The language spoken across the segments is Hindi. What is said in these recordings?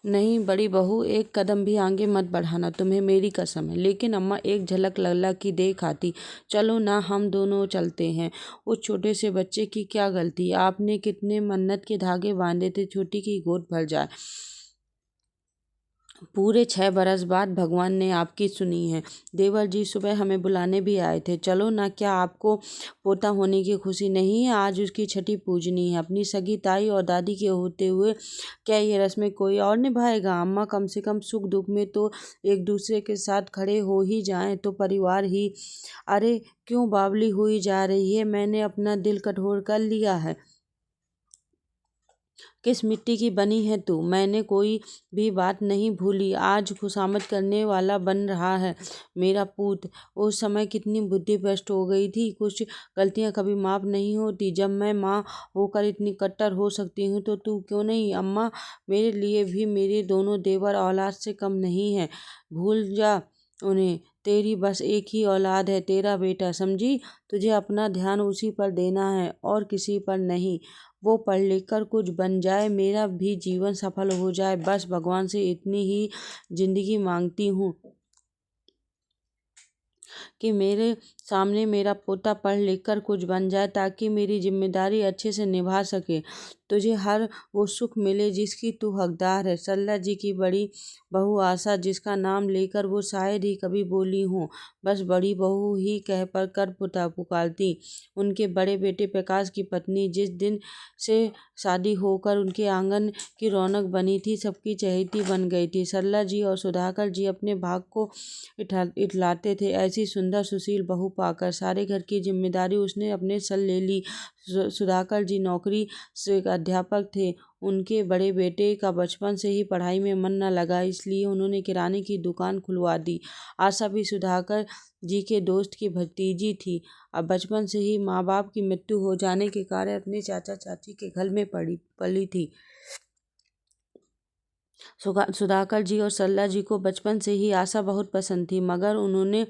नहीं बड़ी बहू, एक कदम भी आगे मत बढ़ाना, तुम्हें मेरी कसम है। लेकिन अम्मा, एक झलक लल्ला की देख आती। चलो ना, हम दोनों चलते हैं। उस छोटे से बच्चे की क्या गलती? आपने कितने मन्नत के धागे बांधे थे छोटी की गोद भर जाए। पूरे 6 बरस बाद भगवान ने आपकी सुनी है। देवर जी सुबह हमें बुलाने भी आए थे। चलो ना, क्या आपको पोता होने की खुशी नहीं है? आज उसकी छठी पूजनी है। अपनी सगी ताई और दादी के होते हुए क्या ये रस्में कोई और निभाएगा? अम्मा, कम से कम सुख दुख में तो एक दूसरे के साथ खड़े हो ही जाएं तो परिवार ही। अरे क्यों बावली हुई जा रही है? मैंने अपना दिल कठोर कर लिया है। किस मिट्टी की बनी है तू? मैंने कोई भी बात नहीं भूली। आज खुशामद करने वाला बन रहा है मेरा पूत। उस समय कितनी बुद्धि भ्रष्ट हो गई थी। कुछ गलतियां कभी माफ नहीं होती। जब मैं माँ होकर इतनी कट्टर हो सकती हूँ तो तू क्यों नहीं? अम्मा, मेरे लिए भी मेरे दोनों देवर औलाद से कम नहीं है। भूल जा उन्हें। तेरी बस एक ही औलाद है, तेरा बेटा, समझी? तुझे अपना ध्यान उसी पर देना है और किसी पर नहीं। वो पढ़ लिख कर कुछ बन जाए, मेरा भी जीवन सफल हो जाए, बस भगवान से इतनी ही जिंदगी मांगती हूँ कि मेरे सामने मेरा पोता पढ़ लिख कर कुछ बन जाए, ताकि मेरी जिम्मेदारी अच्छे से निभा सके। तुझे हर वो सुख मिले जिसकी तू हकदार है। सल्ला जी की बड़ी बहू आशा, जिसका नाम लेकर वो शायद ही कभी बोली हो, बस बड़ी बहू ही कह पर कर पुकारती। उनके बड़े बेटे प्रकाश की पत्नी, जिस दिन से शादी होकर उनके आंगन की रौनक बनी थी, सबकी चहेती बन गई थी। सल्ला जी और सुधाकर जी अपने भाग को इठलाते थे। ऐसी सुंदर सुशील बहू पाकर सारे घर की जिम्मेदारी उसने अपने सर ले ली। सुधाकर जी नौकरी से एक अध्यापक थे। उनके बड़े बेटे का बचपन से ही पढ़ाई में मन न लगा, इसलिए उन्होंने किराने की दुकान खुलवा दी। आशा भी सुधाकर जी के दोस्त की भतीजी थी। अब बचपन से ही माँ बाप की मृत्यु हो जाने के कारण अपने चाचा चाची के घर में पली थी। सुधाकर जी और सल्ला जी को बचपन से ही आशा बहुत पसंद थी, मगर उन्होंने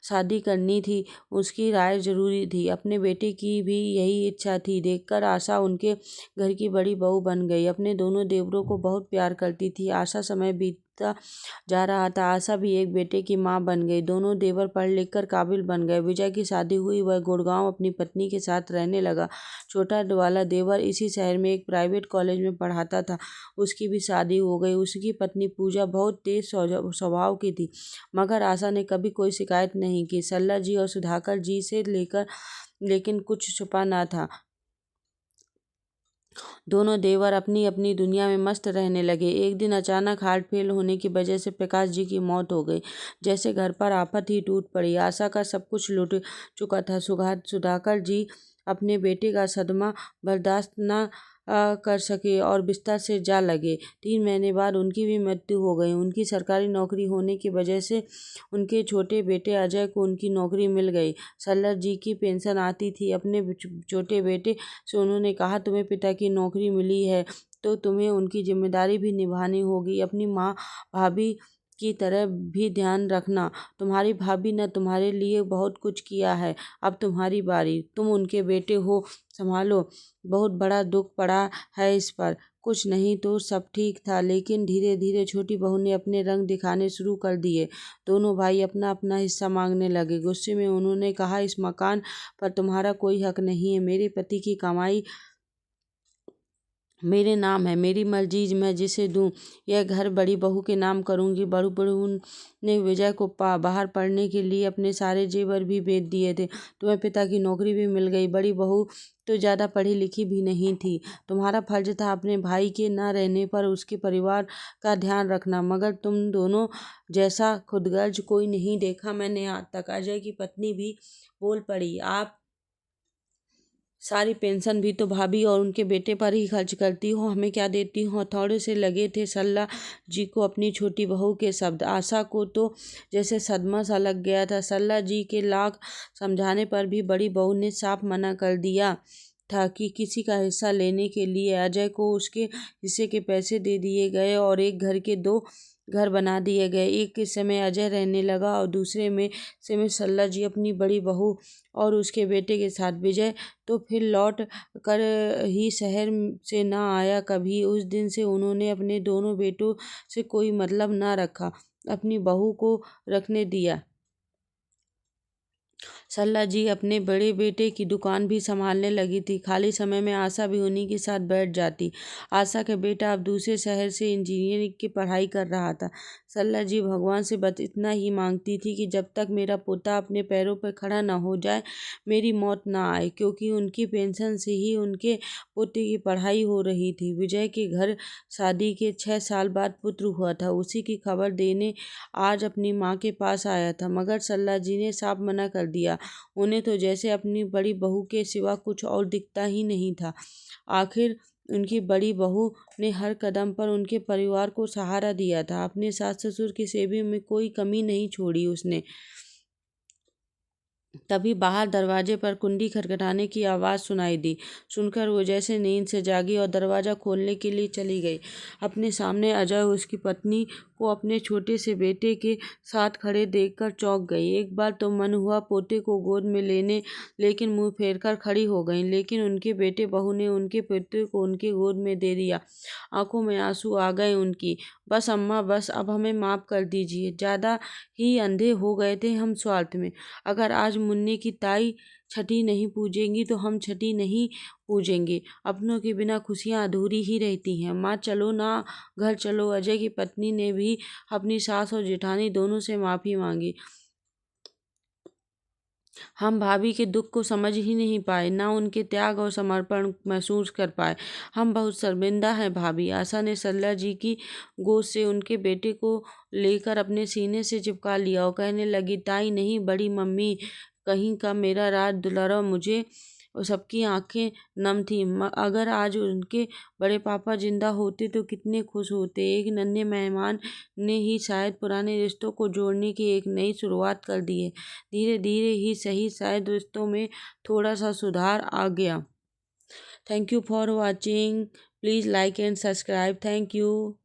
शादी करनी थी, उसकी राय जरूरी थी। अपने बेटे की भी यही इच्छा थी। देखकर आशा उनके घर की बड़ी बहू बन गई। अपने दोनों देवरों को बहुत प्यार करती थी। आशा समय बीतता जा रहा था। आशा भी एक बेटे की माँ बन गई। दोनों देवर पढ़ लिख कर काबिल बन गए। विजय की शादी हुई, वह गुड़गांव अपनी पत्नी के साथ रहने लगा। छोटा वाला देवर इसी शहर में एक प्राइवेट कॉलेज में पढ़ाता था। उसकी भी शादी हो गई। उसकी पत्नी पूजा बहुत तेज स्वभाव की थी, मगर आशा ने कभी कोई शिकायत नहीं की। सल्ला जी और सुधाकर जी से लेकिन कुछ छुपा ना था। दोनों देवर अपनी अपनी दुनिया में मस्त रहने लगे। एक दिन अचानक हार्ट फेल होने की वजह से प्रकाश जी की मौत हो गई। जैसे घर पर आफत ही टूट पड़ी। आशा का सब कुछ लुट चुका था। सुधाकर जी अपने बेटे का सदमा बर्दाश्त न कर सके और बिस्तर से जा लगे। 3 महीने बाद उनकी भी मृत्यु हो गई। उनकी सरकारी नौकरी होने की वजह से उनके छोटे बेटे अजय को उनकी नौकरी मिल गई। सल्लर जी की पेंशन आती थी। अपने छोटे बेटे से उन्होंने कहा, तुम्हें पिता की नौकरी मिली है तो तुम्हें उनकी जिम्मेदारी भी निभानी होगी। अपनी माँ भाभी की तरह भी ध्यान रखना। तुम्हारी भाभी ने तुम्हारे लिए बहुत कुछ किया है, अब तुम्हारी बारी। तुम उनके बेटे हो, संभालो। बहुत बड़ा दुख पड़ा है इस पर। कुछ नहीं तो सब ठीक था, लेकिन धीरे धीरे छोटी बहू ने अपने रंग दिखाने शुरू कर दिए। दोनों भाई अपना अपना हिस्सा मांगने लगे। गुस्से में उन्होंने कहा, इस मकान पर तुम्हारा कोई हक नहीं है। मेरे पति की कमाई मेरे नाम है, मेरी मर्जी मैं जिसे दूं। यह घर बड़ी बहू के नाम करूंगी। बड़ू बहू ने विजय को बाहर पढ़ने के लिए अपने सारे जेवर भी बेच दिए थे। तुम्हें पिता की नौकरी भी मिल गई। बड़ी बहू तो ज़्यादा पढ़ी लिखी भी नहीं थी। तुम्हारा फर्ज था अपने भाई के न रहने पर उसके परिवार का ध्यान रखना, मगर तुम दोनों जैसा खुदगर्ज कोई नहीं देखा मैंने आज तक। अजय की पत्नी भी बोल पड़ी, आप सारी पेंशन भी तो भाभी और उनके बेटे पर ही खर्च करती हो, हमें क्या देती हो? हथौड़े से लगे थे सल्ला जी को अपनी छोटी बहू के शब्द। आशा को तो जैसे सदमा सा लग गया था। सल्ला जी के लाख समझाने पर भी बड़ी बहू ने साफ मना कर दिया। था कि किसी का हिस्सा लेने के लिए अजय को उसके हिस्से के पैसे दे दिए गए और एक घर के दो घर बना दिए गए। एक हिस्से में अजय रहने लगा और दूसरे में से में सल्ला जी अपनी बड़ी बहू और उसके बेटे के साथ। विजय तो फिर लौट कर ही शहर से ना आया कभी। उस दिन से उन्होंने अपने दोनों बेटों से कोई मतलब ना रखा, अपनी बहू को रखने दिया। सल्ला जी अपने बड़े बेटे की दुकान भी संभालने लगी थी। खाली समय में आशा भी उन्हीं के साथ बैठ जाती। आशा का बेटा अब दूसरे शहर से इंजीनियरिंग की पढ़ाई कर रहा था। सल्ला जी भगवान से बस इतना ही मांगती थी कि जब तक मेरा पोता अपने पैरों पर खड़ा न हो जाए, मेरी मौत ना आए, क्योंकि उनकी पेंशन से ही उनके पोते की पढ़ाई हो रही थी। विजय के घर शादी के 6 साल बाद पुत्र हुआ था। उसी की खबर देने आज अपनी माँ के पास आया था, मगर सल्ला जी ने साफ मना कर दिया। उन्हें तो जैसे अपनी बड़ी बहू के सिवा कुछ और दिखता ही नहीं था। आखिर उनकी बड़ी बहू ने हर कदम पर उनके परिवार को सहारा दिया था। अपने सास ससुर की सेवा में कोई कमी नहीं छोड़ी उसने। तभी बाहर दरवाजे पर कुंडी खटखटाने की आवाज़ सुनाई दी। सुनकर वो जैसे नींद से जागी और दरवाज़ा खोलने के लिए चली गई। अपने सामने अजय उसकी पत्नी को अपने छोटे से बेटे के साथ खड़े देखकर चौंक गई। एक बार तो मन हुआ पोते को गोद में लेने, लेकिन मुंह फेर कर खड़ी हो गई। लेकिन उनके बेटे बहू ने उनके पोते को उनके गोद में दे दिया। आंखों में आंसू आ गए उनकी। बस अम्मा, बस अब हमें माफ़ कर दीजिए। ज़्यादा ही अंधे हो गए थे हम स्वार्थ में। अगर आज मुन्ने की ताई छठी नहीं पूजेंगी तो हम छठी नहीं पूजेंगे। अपनों के बिना खुशियां अधूरी ही रहती हैं। माँ चलो ना, घर चलो। अजय की पत्नी ने भी अपनी सास और जेठानी दोनों से माफ़ी मांगी। हम भाभी के दुख को समझ ही नहीं पाए, ना उनके त्याग और समर्पण महसूस कर पाए। हम बहुत शर्मिंदा हैं भाभी। आशा ने सल्ला जी की गोद से उनके बेटे को लेकर अपने सीने से चिपका लिया और कहने लगी, ताई नहीं, बड़ी मम्मी कहीं का मेरा राज दुलारा। मुझे और सबकी आंखें नम थी। अगर आज उनके बड़े पापा जिंदा होते तो कितने खुश होते। एक नन्हे मेहमान ने ही शायद पुराने रिश्तों को जोड़ने की एक नई शुरुआत कर दी है। धीरे धीरे ही सही, शायद रिश्तों में थोड़ा सा सुधार आ गया। Thank you for watching. Please like and subscribe. Thank you.